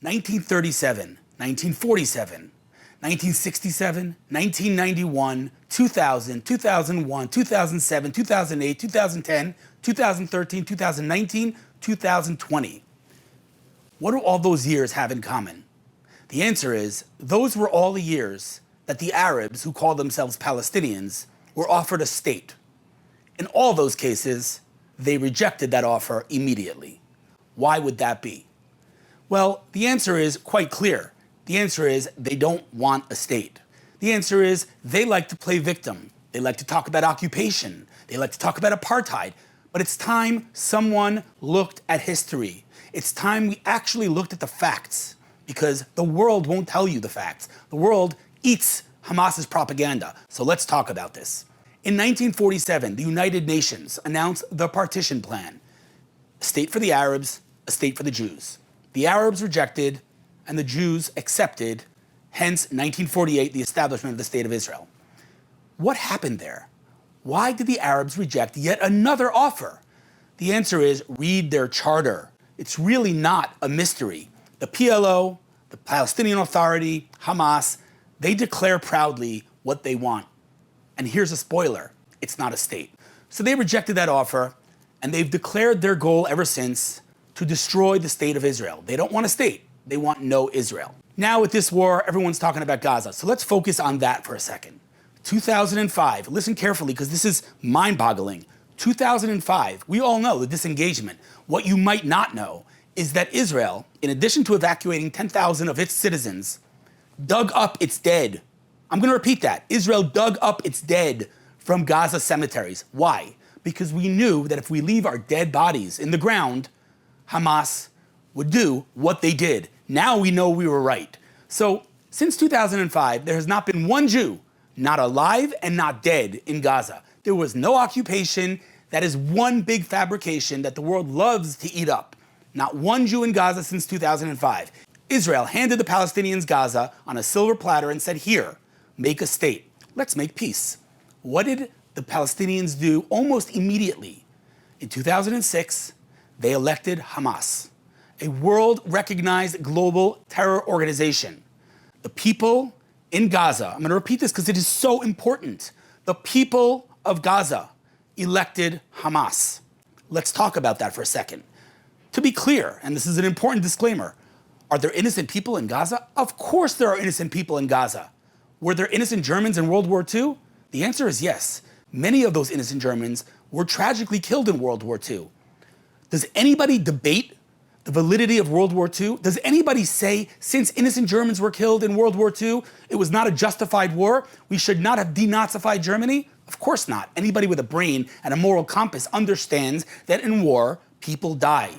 1937, 1947, 1967, 1991, 2000, 2001, 2007, 2008, 2010, 2013, 2019, 2020. What do all those years have in common? The answer is, those were all the years that the Arabs, who call themselves Palestinians, were offered a state. In all those cases, they rejected that offer immediately. Why would that be? Well, the answer is quite clear. The answer is they don't want a state. The answer is they like to play victim. They like to talk about occupation. They like to talk about apartheid. But it's time someone looked at history. It's time we actually looked at the facts, because the world won't tell you the facts. The world eats Hamas's propaganda. So let's talk about this. In 1947, the United Nations announced the partition plan. A state for the Arabs, a state for the Jews. The Arabs rejected, and the Jews accepted, hence 1948, the establishment of the State of Israel. What happened there? Why did the Arabs reject yet another offer? The answer is, read their charter. It's really not a mystery. The PLO, the Palestinian Authority, Hamas, they declare proudly what they want. And here's a spoiler, it's not a state. So they rejected that offer, and they've declared their goal ever since to destroy the state of Israel. They don't want a state, they want no Israel. Now with this war, everyone's talking about Gaza, so let's focus on that for a second. 2005, listen carefully because this is mind-boggling. 2005, we all know the disengagement. What you might not know is that Israel, in addition to evacuating 10,000 of its citizens, dug up its dead. I'm going to repeat that. Israel dug up its dead from Gaza cemeteries. Why? Because we knew that if we leave our dead bodies in the ground, Hamas would do what they did. Now we know we were right. So since 2005, there has not been one Jew, not alive and not dead, in Gaza. There was no occupation. That is one big fabrication that the world loves to eat up. Not one Jew in Gaza since 2005. Israel handed the Palestinians Gaza on a silver platter and said, here, make a state. Let's make peace. What did the Palestinians do almost immediately? In 2006, they elected Hamas, a world-recognized global terror organization. The people in Gaza, I'm going to repeat this because it is so important. The people of Gaza elected Hamas. Let's talk about that for a second. To be clear, and this is an important disclaimer, are there innocent people in Gaza? Of course there are innocent people in Gaza. Were there innocent Germans in World War II? The answer is yes. Many of those innocent Germans were tragically killed in World War II. Does anybody debate the validity of World War II? Does anybody say, since innocent Germans were killed in World War II, it was not a justified war? We should not have denazified Germany? Of course not. Anybody with a brain and a moral compass understands that in war, people die.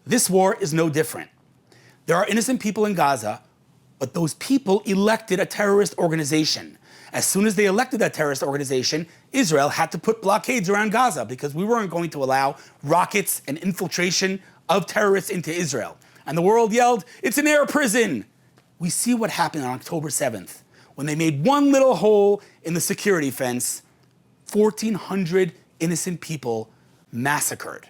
This war is no different. There are innocent people in Gaza, but those people elected a terrorist organization. As soon as they elected that terrorist organization, Israel had to put blockades around Gaza because we weren't going to allow rockets and infiltration of terrorists into Israel. And the world yelled, it's an air prison. We see what happened on October 7th. When they made one little hole in the security fence, 1,400 innocent people massacred.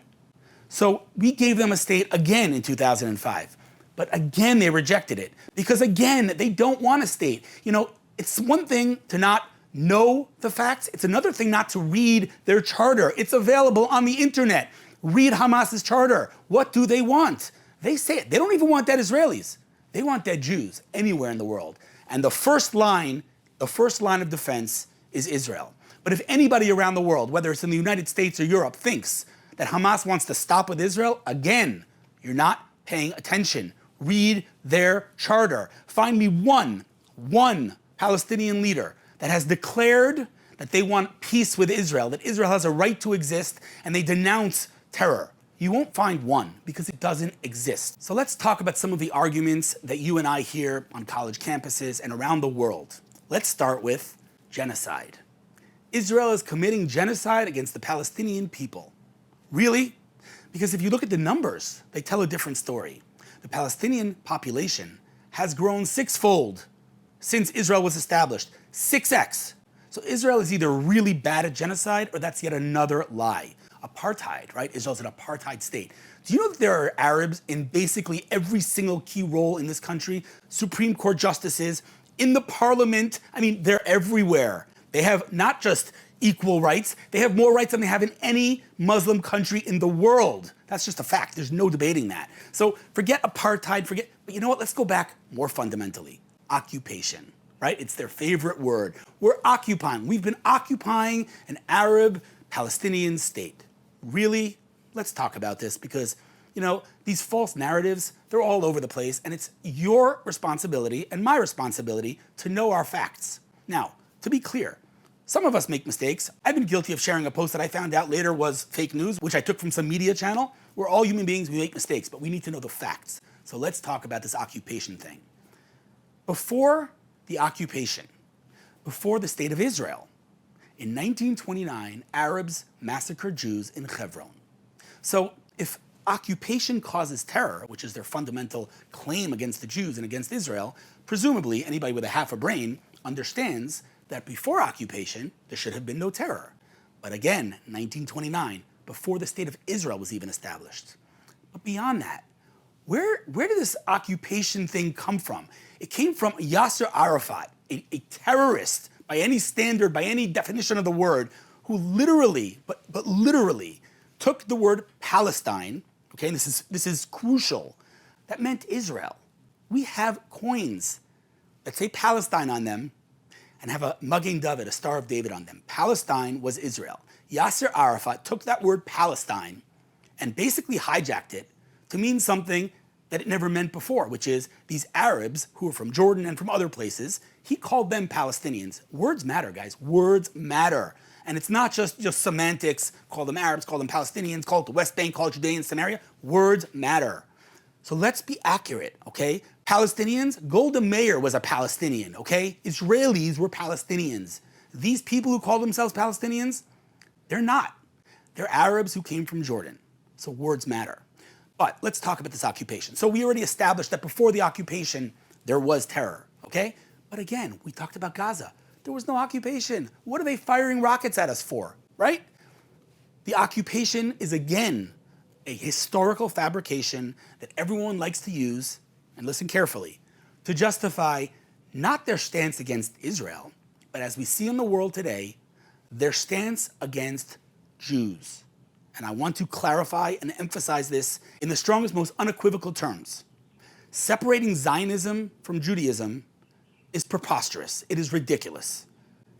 So we gave them a state again in 2005. But again, they rejected it because, again, they don't want a state. You know, it's one thing to not know the facts. It's another thing not to read their charter. It's available on the internet. Read Hamas's charter. What do they want? They say it. They don't even want dead Israelis. They want dead Jews anywhere in the world. And the first line of defense is Israel. But if anybody around the world, whether it's in the United States or Europe, thinks that Hamas wants to stop with Israel, again, you're not paying attention. Read their charter. Find me one Palestinian leader that has declared that they want peace with Israel, that Israel has a right to exist, and they denounce terror. You won't find one because it doesn't exist. So let's talk about some of the arguments that you and I hear on college campuses and around the world. Let's start with genocide. Israel is committing genocide against the Palestinian people. Really? Because if you look at the numbers, they tell a different story. The Palestinian population has grown sixfold since Israel was established. 6x. So Israel is either really bad at genocide or that's yet another lie. apartheid, right? Israel's an apartheid state. Do you know that there are Arabs in basically every single key role in this country? Supreme Court justices, in the parliament. I mean, they're everywhere. They have not just equal rights, they have more rights than they have in any Muslim country in the world. That's just a fact. There's no debating that. So forget apartheid, but you know what? Let's go back more fundamentally. Occupation, right? It's their favorite word. We're occupying. We've been occupying an Arab Palestinian state. Really? Let's talk about this because, you know, these false narratives, they're all over the place, and it's your responsibility and my responsibility to know our facts. Now, to be clear, some of us make mistakes. I've been guilty of sharing a post that I found out later was fake news, which I took from some media channel. We're all human beings, we make mistakes, but we need to know the facts. So let's talk about this occupation thing. Before the occupation, before the state of Israel, in 1929, Arabs massacred Jews in Hebron. So if occupation causes terror, which is their fundamental claim against the Jews and against Israel, presumably anybody with a half a brain understands that before occupation, there should have been no terror. But again, 1929, before the state of Israel was even established. But beyond that, where did this occupation thing come from? It came from Yasser Arafat, a terrorist by any standard, by any definition of the word, who literally, but literally, took the word Palestine, okay, and this is crucial, that meant Israel. We have coins that say Palestine on them and have a Magen David, a Star of David on them. Palestine was Israel. Yasser Arafat took that word Palestine and basically hijacked it to mean something that it never meant before, which is these Arabs who are from Jordan and from other places, he called them Palestinians. Words matter, guys. Words matter. And it's not just semantics, call them Arabs, call them Palestinians, call it the West Bank, call it Judea and Samaria. Words matter. So let's be accurate, okay? Palestinians, Golda Meir was a Palestinian, okay? Israelis were Palestinians. These people who call themselves Palestinians, they're not. They're Arabs who came from Jordan. So words matter. But let's talk about this occupation. So we already established that before the occupation, there was terror, okay? But again, we talked about Gaza. There was no occupation. What are they firing rockets at us for, right? The occupation is, again, a historical fabrication that everyone likes to use, and listen carefully, to justify not their stance against Israel, but as we see in the world today, their stance against Jews. And I want to clarify and emphasize this in the strongest, most unequivocal terms. Separating Zionism from Judaism is preposterous. It is ridiculous.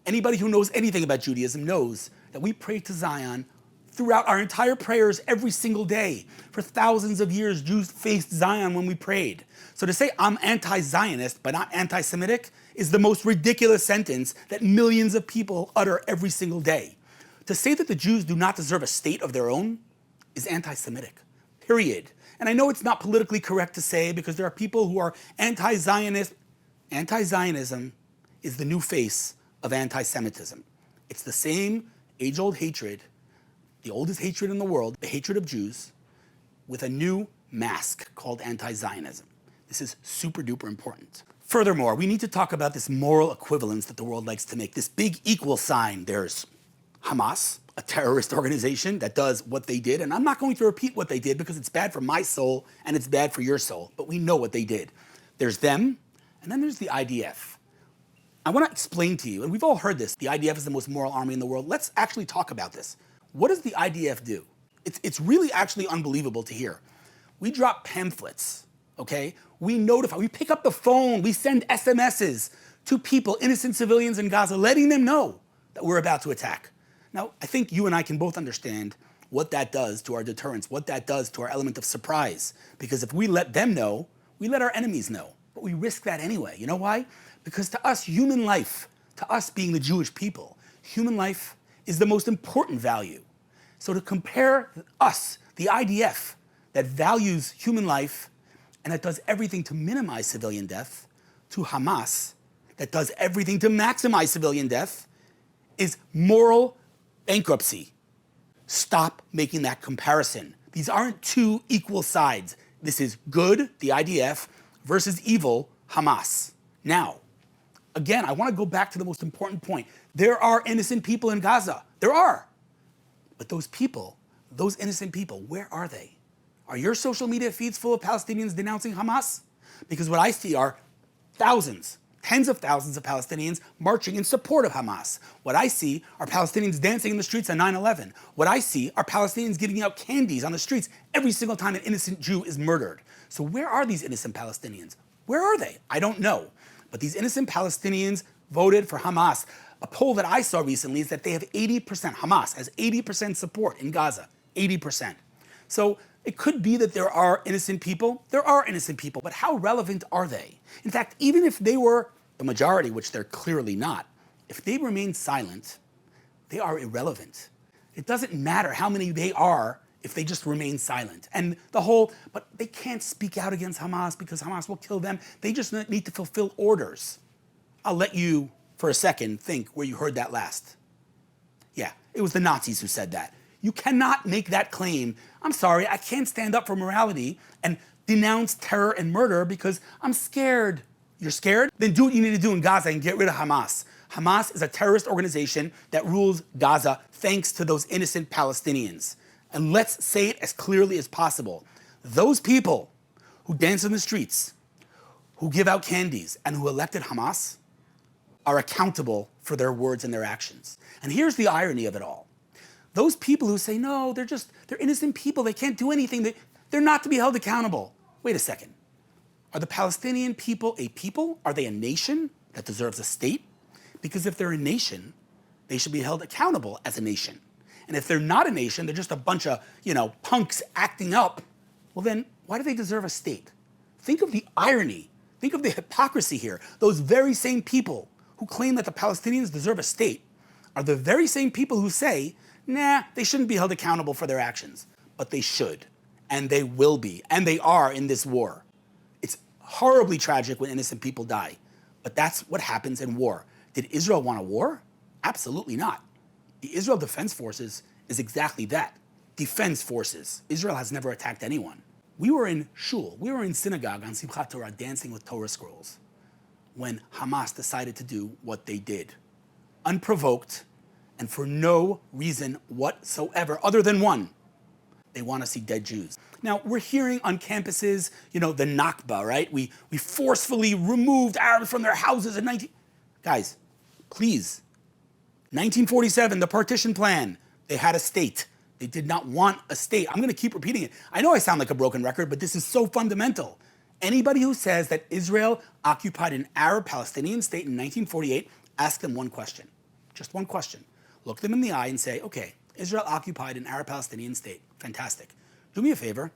Anybody who knows anything about Judaism knows that we pray to Zion throughout our entire prayers every single day. For thousands of years, Jews faced Zion when we prayed. So to say I'm anti-Zionist but not anti-Semitic is the most ridiculous sentence that millions of people utter every single day. To say that the Jews do not deserve a state of their own is anti-Semitic, period. And I know it's not politically correct to say because there are people who are anti-Zionist. Anti-Zionism is the new face of anti-Semitism. It's the same age-old hatred, the oldest hatred in the world, the hatred of Jews, with a new mask called anti-Zionism. This is super duper important. Furthermore, we need to talk about this moral equivalence that the world likes to make, this big equal sign. There's Hamas, a terrorist organization that does what they did, and I'm not going to repeat what they did because it's bad for my soul and it's bad for your soul, but we know what they did. There's them, and then there's the IDF. I want to explain to you, and we've all heard this, the IDF is the most moral army in the world. Let's actually talk about this. What does the IDF do? It's really actually unbelievable to hear. We drop pamphlets, okay? We notify, we pick up the phone, we send SMSs to people, innocent civilians in Gaza, letting them know that we're about to attack. Now, I think you and I can both understand what that does to our deterrence, what that does to our element of surprise. Because if we let them know, we let our enemies know. But we risk that anyway. You know why? Because to us, human life, to us being the Jewish people, human life is the most important value. So to compare us, the IDF, that values human life and that does everything to minimize civilian death, to Hamas, that does everything to maximize civilian death, is moral bankruptcy. Stop making that comparison. These aren't two equal sides. This is good, the IDF, versus evil, Hamas. Now, again, I want to go back to the most important point. There are innocent people in Gaza. There are. But those people those innocent people, where are they? Are your social media feeds full of Palestinians denouncing Hamas? Because what I see are thousands, tens of thousands of Palestinians marching in support of Hamas. What I see are Palestinians dancing in the streets on 9/11. What I see are Palestinians giving out candies on the streets every single time an innocent Jew is murdered. So where are these innocent Palestinians? Where are they? I don't know. But these innocent Palestinians voted for Hamas. A poll that I saw recently is that they have 80%, Hamas has 80% support in Gaza, 80%. So it could be that there are innocent people. There are innocent people, but how relevant are they? In fact, even if they were the majority, which they're clearly not, if they remain silent, they are irrelevant. It doesn't matter how many they are if they just remain silent. And but they can't speak out against Hamas because Hamas will kill them. They just need to fulfill orders. I'll let you, for a second, think where you heard that last. Yeah, it was the Nazis who said that. You cannot make that claim. I'm sorry, I can't stand up for morality and denounce terror and murder because I'm scared. You're scared? Then do what you need to do in Gaza and get rid of Hamas. Hamas is a terrorist organization that rules Gaza thanks to those innocent Palestinians. And let's say it as clearly as possible. Those people who dance in the streets, who give out candies, and who elected Hamas are accountable for their words and their actions. And here's the irony of it all. Those people who say, no, they're innocent people, they can't do anything, they're not to be held accountable. Wait a second. Are the Palestinian people a people? Are they a nation that deserves a state? Because if they're a nation, they should be held accountable as a nation. And if they're not a nation, they're just a bunch of, punks acting up, well then, why do they deserve a state? Think of the irony. Think of the hypocrisy here. Those very same people who claim that the Palestinians deserve a state are the very same people who say, nah, they shouldn't be held accountable for their actions. But they should, and they will be, and they are in this war. It's horribly tragic when innocent people die, but that's what happens in war. Did Israel want a war? Absolutely not. The Israel Defense Forces is exactly that, defense forces. Israel has never attacked anyone. We were in shul, we were in synagogue on Simchat Torah dancing with Torah scrolls when Hamas decided to do what they did. Unprovoked and for no reason whatsoever other than one. They want to see dead Jews. Now, we're hearing on campuses, the Nakba, right? We forcefully removed Arabs from their houses in Guys, please. 1947, the partition plan, they had a state. They did not want a state. I'm going to keep repeating it. I know I sound like a broken record, but this is so fundamental. Anybody who says that Israel occupied an Arab-Palestinian state in 1948, ask them one question. Just one question. Look them in the eye and say, okay, Israel occupied an Arab-Palestinian state. Fantastic. Do me a favor.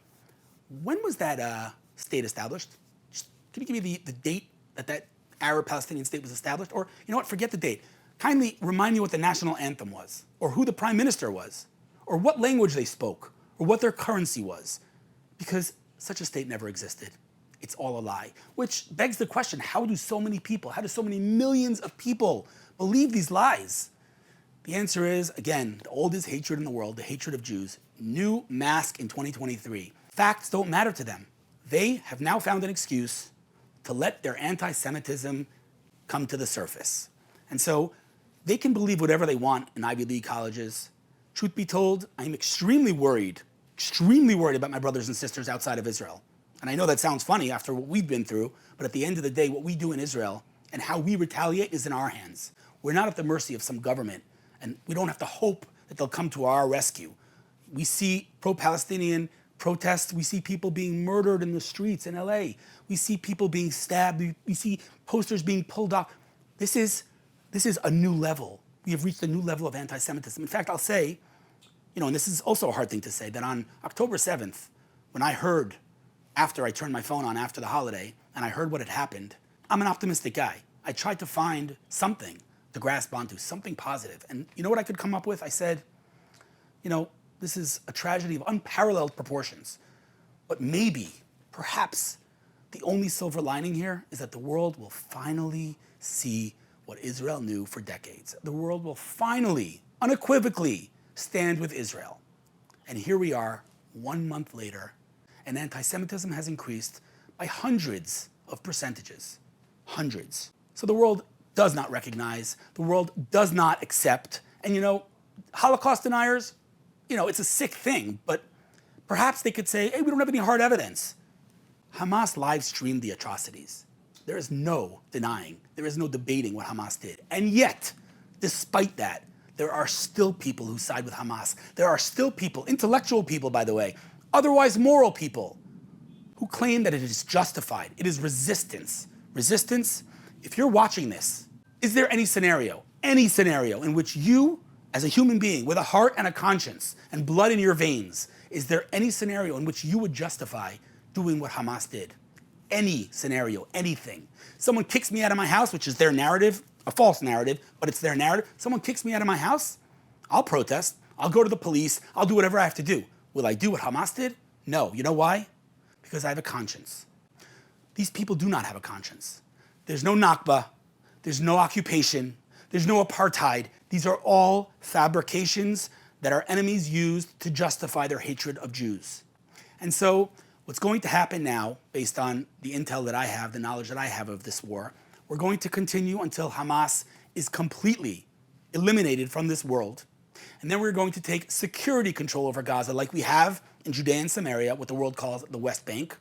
When was that state established? Can you give me the date that Arab-Palestinian state was established? Or, you know what, forget the date. Kindly remind me what the national anthem was, or who the prime minister was, or what language they spoke, or what their currency was. Because such a state never existed. It's all a lie. Which begs the question, how do so many millions of people believe these lies? The answer is, again, the oldest hatred in the world, the hatred of Jews. New mask in 2023. Facts don't matter to them. They have now found an excuse to let their anti-Semitism come to the surface. And so they can believe whatever they want in Ivy League colleges. Truth be told, I'm extremely worried about my brothers and sisters outside of Israel. And I know that sounds funny after what we've been through, but at the end of the day, what we do in Israel and how we retaliate is in our hands. We're not at the mercy of some government, and we don't have to hope that they'll come to our rescue. We see pro-Palestinian protests. We see people being murdered in the streets in LA. We see people being stabbed. We see posters being pulled off. This is a new level. We have reached a new level of anti-Semitism. In fact, I'll say, and this is also a hard thing to say, that on October 7th, when I heard, after I turned my phone on after the holiday, and I heard what had happened, I'm an optimistic guy. I tried to find something to grasp onto, something positive. And you know what I could come up with? I said, this is a tragedy of unparalleled proportions. But maybe, perhaps, the only silver lining here is that the world will finally see what Israel knew for decades. The world will finally, unequivocally, stand with Israel. And here we are, 1 month later, and anti-Semitism has increased by hundreds of percentages. Hundreds. So the world does not recognize, the world does not accept, and Holocaust deniers, it's a sick thing, but perhaps they could say, hey, we don't have any hard evidence. Hamas live streamed the atrocities. There is no denying, there is no debating what Hamas did. And yet, despite that, there are still people who side with Hamas. There are still people, intellectual people, by the way, otherwise moral people, who claim that it is justified. It is resistance. Resistance, if you're watching this, is there any scenario in which you, as a human being with a heart and a conscience and blood in your veins, is there any scenario in which you would justify doing what Hamas did? Any scenario, anything. Someone kicks me out of my house, which is their narrative, a false narrative, but it's their narrative. Someone kicks me out of my house, I'll protest, I'll go to the police, I'll do whatever I have to do. Will I do what Hamas did? No. You know why? Because I have a conscience. These people do not have a conscience. There's no Nakba, there's no occupation, there's no apartheid. These are all fabrications that our enemies used to justify their hatred of Jews. And so what's going to happen now, based on the intel that I have, the knowledge that I have of this war, we're going to continue until Hamas is completely eliminated from this world. And then we're going to take security control over Gaza like we have in Judea and Samaria, what the world calls the West Bank.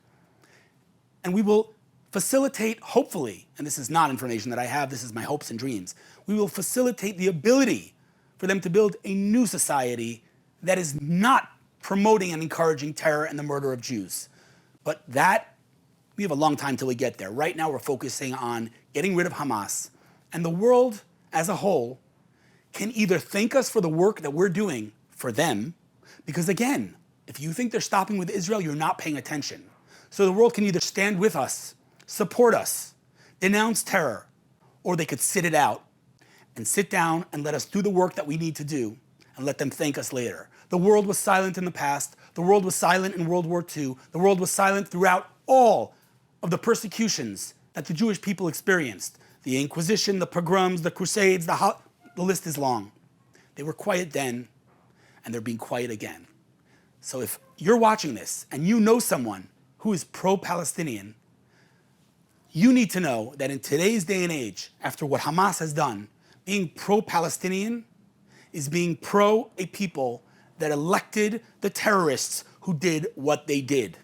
And we will facilitate, hopefully, and this is not information that I have, this is my hopes and dreams, we will facilitate the ability for them to build a new society that is not promoting and encouraging terror and the murder of Jews. But that, we have a long time till we get there. Right now we're focusing on getting rid of Hamas, and the world as a whole can either thank us for the work that we're doing for them, because again, if you think they're stopping with Israel, you're not paying attention. So the world can either stand with us, support us, denounce terror, or they could sit it out and sit down and let us do the work that we need to do and let them thank us later. The world was silent in the past. The world was silent in World War II. The world was silent throughout all of the persecutions that the Jewish people experienced. The Inquisition, the pogroms, the Crusades, the list is long. They were quiet then, and they're being quiet again. So if you're watching this and you know someone who is pro-Palestinian, you need to know that in today's day and age, after what Hamas has done, being pro-Palestinian is being pro a people that elected the terrorists who did what they did.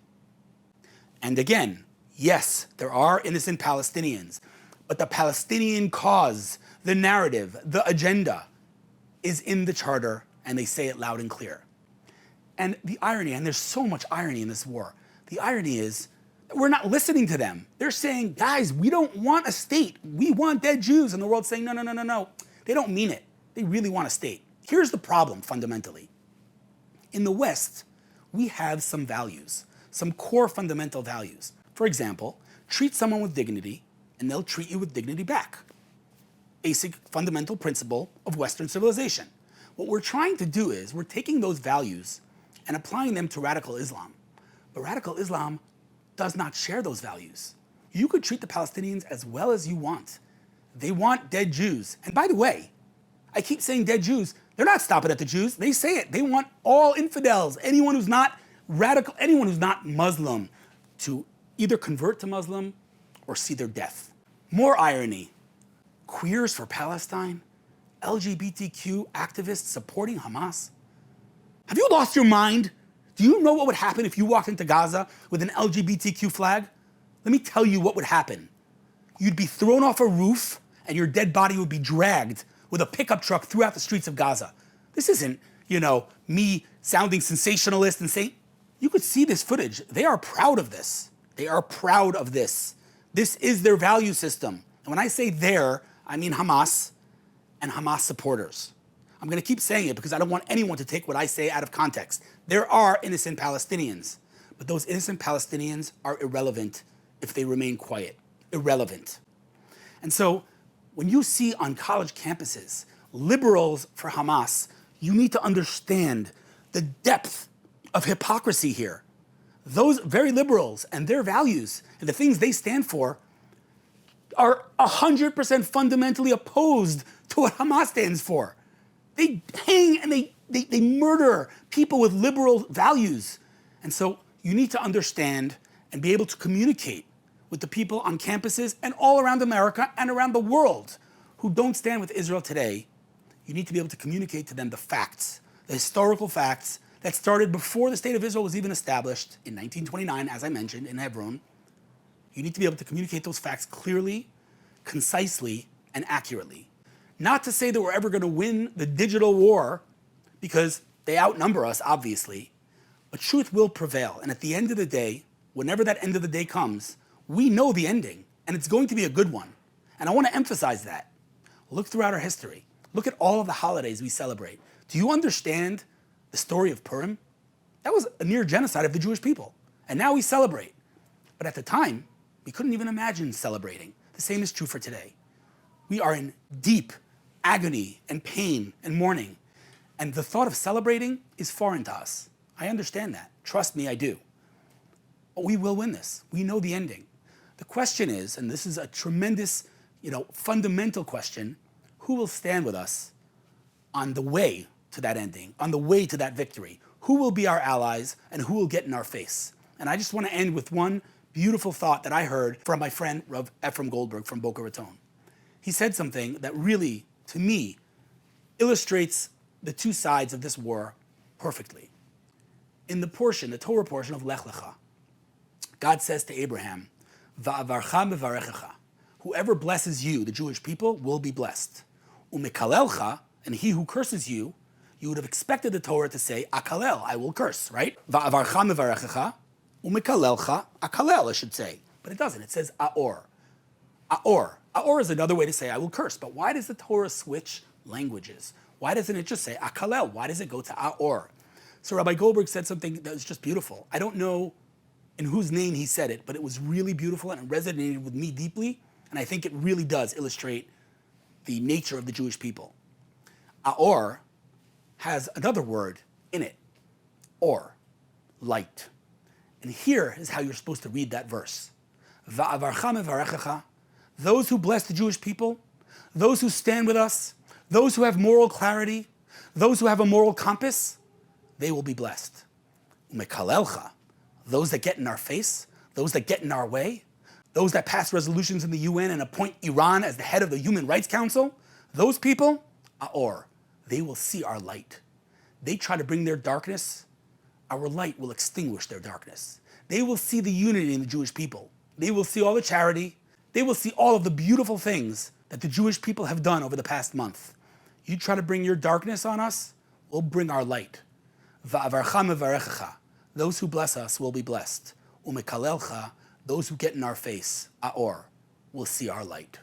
And again, yes, there are innocent Palestinians, but the Palestinian cause, the narrative, the agenda is in the charter, and they say it loud and clear. And the irony, and there's so much irony in this war, the irony is that we're not listening to them. They're saying, guys, we don't want a state. We want dead Jews. And the world's saying, no, no, no, no, no. They don't mean it. They really want a state. Here's the problem, fundamentally. In the West, we have some values, some core fundamental values. For example, treat someone with dignity, and they'll treat you with dignity back. Basic fundamental principle of Western civilization. What we're trying to do is we're taking those values and applying them to radical Islam. But radical Islam does not share those values. You could treat the Palestinians as well as you want. They want dead Jews. And by the way, I keep saying dead Jews. They're not stopping at the Jews. They say it. They want all infidels, anyone who's not radical, anyone who's not Muslim, to either convert to Muslim or see their death. More irony. Queers for Palestine, LGBTQ activists supporting Hamas. Have you lost your mind? Do you know what would happen if you walked into Gaza with an LGBTQ flag? Let me tell you what would happen. You'd be thrown off a roof and your dead body would be dragged with a pickup truck throughout the streets of Gaza. This isn't, me sounding sensationalist and saying, you could see this footage. They are proud of this. They are proud of this. This is their value system. And when I say their, I mean Hamas and Hamas supporters. I'm going to keep saying it because I don't want anyone to take what I say out of context. There are innocent Palestinians, but those innocent Palestinians are irrelevant if they remain quiet. Irrelevant. And so when you see on college campuses liberals for Hamas, you need to understand the depth of hypocrisy here. Those very liberals and their values and the things they stand for are 100% fundamentally opposed to what Hamas stands for. They hang and they murder people with liberal values. And so you need to understand and be able to communicate with the people on campuses and all around America and around the world who don't stand with Israel today. You need to be able to communicate to them the facts the historical facts that started before the State of Israel was even established in 1929, as I mentioned, in Hebron. You need to be able to communicate those facts clearly, concisely, and accurately. Not to say that we're ever going to win the digital war, because they outnumber us, obviously, but truth will prevail. And at the end of the day, whenever that end of the day comes, we know the ending, and it's going to be a good one. And I want to emphasize that. Look throughout our history. Look at all of the holidays we celebrate. Do you understand the story of Purim? That was a near genocide of the Jewish people. And now we celebrate. But at the time, we couldn't even imagine celebrating. The same is true for today. We are in deep agony and pain and mourning. And the thought of celebrating is foreign to us. I understand that. Trust me, I do. But we will win this. We know the ending. The question is, and this is a tremendous, fundamental question, who will stand with us on the way to that ending, on the way to that victory? Who will be our allies and who will get in our face? And I just want to end with one beautiful thought that I heard from my friend Rav Ephraim Goldberg from Boca Raton. He said something that really, to me, illustrates the two sides of this war perfectly. In the Torah portion of Lech Lecha, God says to Abraham, Va'avarcha mevarechecha, whoever blesses you, the Jewish people, will be blessed. Umekalelcha, and he who curses you, you would have expected the Torah to say, akalel, I will curse, right? Va'avarcha mevarechecha, umekalelcha, akalel, it should say. But it doesn't, it says aor. Aor. Aor is another way to say I will curse. But why does the Torah switch languages? Why doesn't it just say akalel? Why does it go to aor? So Rabbi Goldberg said something that was just beautiful. I don't know in whose name he said it, but it was really beautiful and it resonated with me deeply. And I think it really does illustrate the nature of the Jewish people. Aor has another word in it. Or, light. And here is how you're supposed to read that verse. Va'avarcha mevarechecha, those who bless the Jewish people, those who stand with us, those who have moral clarity, those who have a moral compass, they will be blessed. Umekalelcha, those that get in our face, those that get in our way, those that pass resolutions in the UN and appoint Iran as the head of the Human Rights Council, those people, aor, they will see our light. They try to bring their darkness, our light will extinguish their darkness. They will see the unity in the Jewish people. They will see all the charity. They will see all of the beautiful things that the Jewish people have done over the past month. You try to bring your darkness on us, we'll bring our light. Va'avarcha mevarechecha, those who bless us will be blessed. Umekalelcha, those who get in our face, aor, will see our light.